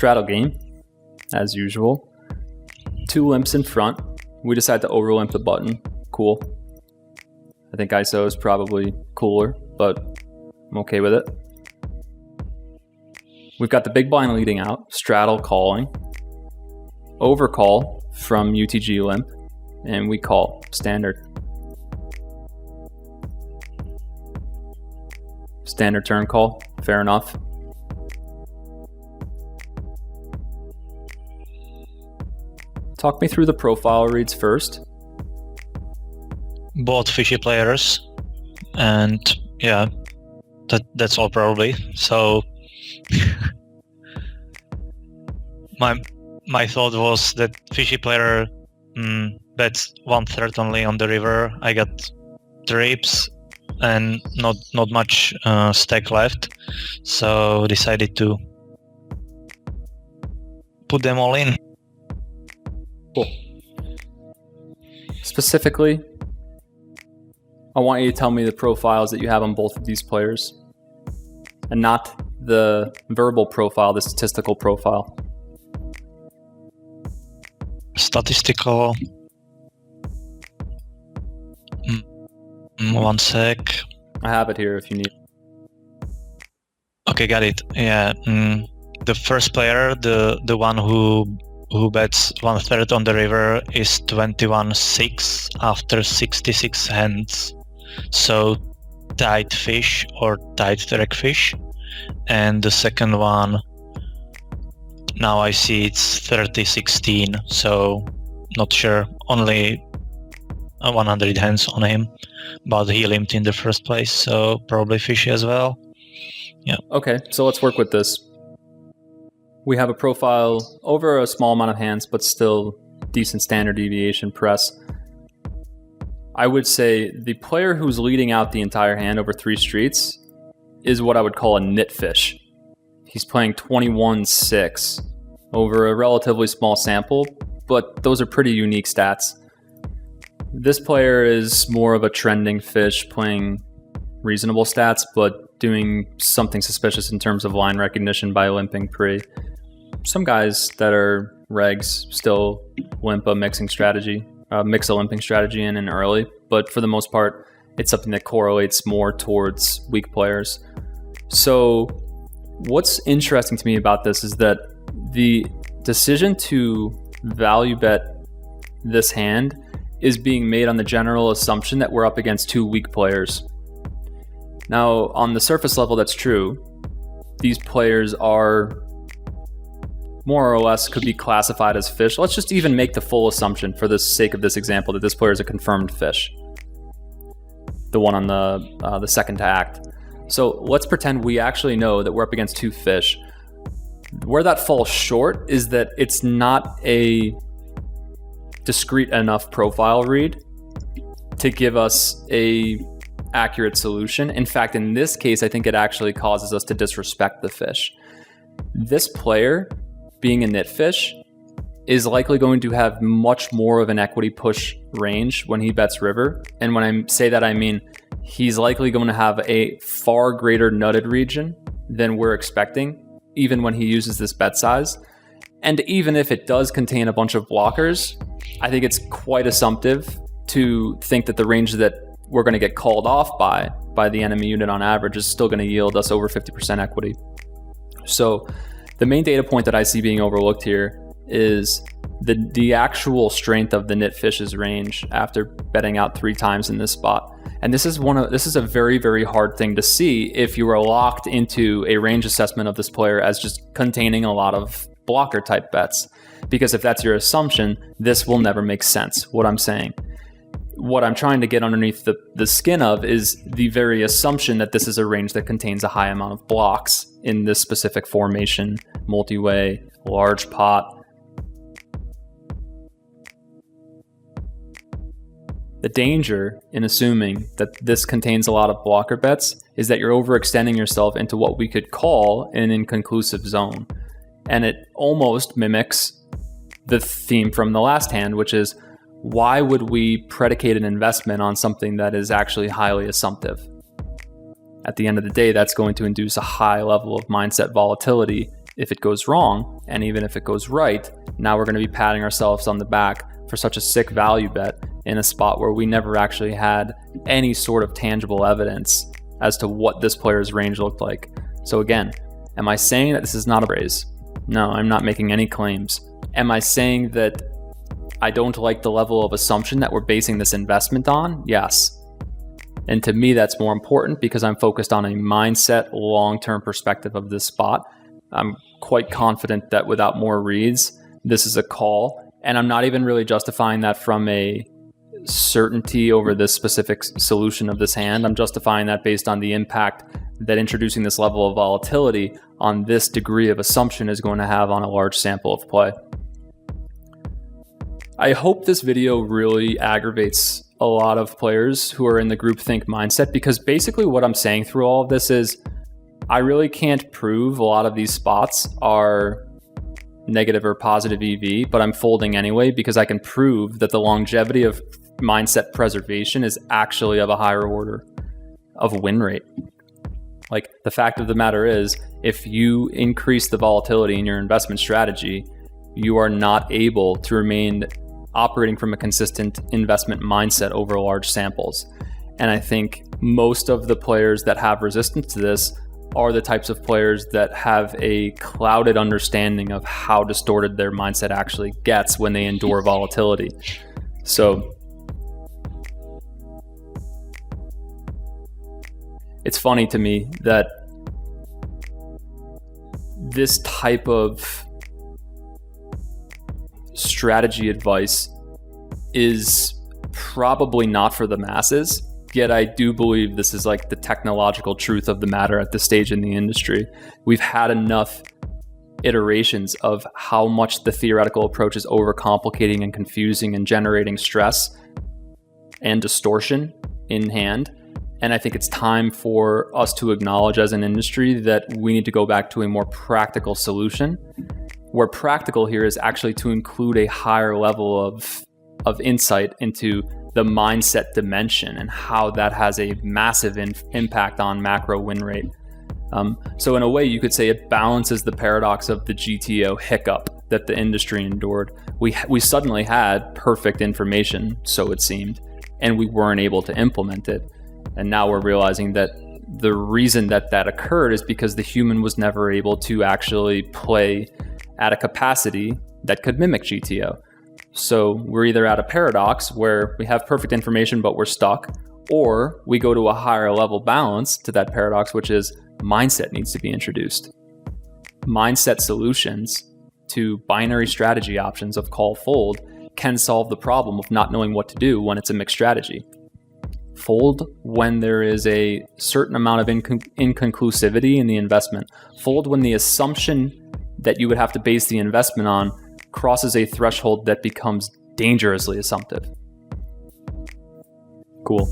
straddle game, as usual. 2 limps in front. We decide to overlimp the button. Cool. I think ISO is probably cooler, but I'm okay with it. We've got the big blind leading out, straddle calling, overcall from UTG limp, and we call standard. Standard turn call, fair enough. Talk me through the profile reads first. Both fishy players, and yeah, that's all probably. So my thought was that fishy player bets 1/3 only on the river. I got trips and not much stack left, so decided to put them all in. Cool. Specifically, I want you to tell me the profiles that you have on both of these players, and not the verbal profile, the statistical profile. Statistical. One sec. I have it here if you need. Okay, got it. Yeah. The first player, the one who bets 1/3 on the river, is 21-6 after 66 hands. So tight fish or tight dragfish. And the second one, now I see it's 30-16. So not sure. Only 100 hands on him, but he limped in the first place, so probably fishy as well. Yeah. Okay, so let's work with this. We have a profile over a small amount of hands, but still decent standard deviation press. I would say the player who's leading out the entire hand over 3 streets is what I would call a nit fish. He's playing 21-6 over a relatively small sample, but those are pretty unique stats. This player is more of a trending fish, playing reasonable stats, but doing something suspicious in terms of line recognition by limping pre. Some guys that are regs still limp a mixing strategy, mix a limping strategy in early, but for the most part, it's something that correlates more towards weak players. So what's interesting to me about this is that the decision to value bet this hand is being made on the general assumption that we're up against 2 weak players. Now, on the surface level, that's true. These players are more or less could be classified as fish. Let's just even make the full assumption for the sake of this example that this player is a confirmed fish. The one on the second to act. So let's pretend we actually know that we're up against 2 fish. Where that falls short is that it's not a discrete enough profile read to give us a accurate solution. In fact, in this case, I think it actually causes us to disrespect the fish. This player, being a nit fish, is likely going to have much more of an equity push range when he bets river. And when I say that, I mean he's likely going to have a far greater nutted region than we're expecting, even when he uses this bet size. And even if it does contain a bunch of blockers, I think it's quite assumptive to think that the range that we're going to get called off by the enemy unit on average is still going to yield us over 50% equity. So the main data point that I see being overlooked here is the actual strength of the nit fish's range after betting out 3 times in this spot. And this is a very, very hard thing to see if you are locked into a range assessment of this player as just containing a lot of blocker type bets. Because if that's your assumption, this will never make sense, what I'm saying. What I'm trying to get underneath the skin of is the very assumption that this is a range that contains a high amount of blocks in this specific formation, multi-way, large pot. The danger in assuming that this contains a lot of blocker bets is that you're overextending yourself into what we could call an inconclusive zone. And it almost mimics the theme from the last hand, which is, why would we predicate an investment on something that is actually highly assumptive? At the end of the day, that's going to induce a high level of mindset volatility if it goes wrong, and even if it goes right, now we're going to be patting ourselves on the back for such a sick value bet in a spot where we never actually had any sort of tangible evidence as to what this player's range looked like. So again, am I saying that this is not a raise? No, I'm not making any claims. Am I saying that I don't like the level of assumption that we're basing this investment on? Yes. And to me, that's more important because I'm focused on a mindset, long-term perspective of this spot. I'm quite confident that without more reads, this is a call. And I'm not even really justifying that from a certainty over this specific solution of this hand. I'm justifying that based on the impact that introducing this level of volatility on this degree of assumption is going to have on a large sample of play. I hope this video really aggravates a lot of players who are in the groupthink mindset, because basically what I'm saying through all of this is I really can't prove a lot of these spots are negative or positive EV, but I'm folding anyway because I can prove that the longevity of mindset preservation is actually of a higher order of win rate. Like, the fact of the matter is, if you increase the volatility in your investment strategy, you are not able to remain operating from a consistent investment mindset over large samples. And I think most of the players that have resistance to this are the types of players that have a clouded understanding of how distorted their mindset actually gets when they endure volatility. So it's funny to me that this type of strategy advice is probably not for the masses. Yet I do believe this is like the technological truth of the matter at this stage in the industry. We've had enough iterations of how much the theoretical approach is overcomplicating and confusing and generating stress and distortion in hand. And I think it's time for us to acknowledge as an industry that we need to go back to a more practical solution, where practical here is actually to include a higher level of insight into the mindset dimension and how that has a massive impact on macro win rate. So in a way, you could say it balances the paradox of the GTO hiccup that the industry endured. We suddenly had perfect information, so it seemed, and we weren't able to implement it. And now we're realizing that the reason that occurred is because the human was never able to actually play at a capacity that could mimic GTO. So we're either at a paradox where we have perfect information but we're stuck, or we go to a higher level balance to that paradox, which is mindset needs to be introduced. Mindset solutions to binary strategy options of call fold can solve the problem of not knowing what to do when it's a mixed strategy. Fold when there is a certain amount of inconclusivity in the investment. Fold when the assumption that you would have to base the investment on crosses a threshold that becomes dangerously assumptive. Cool.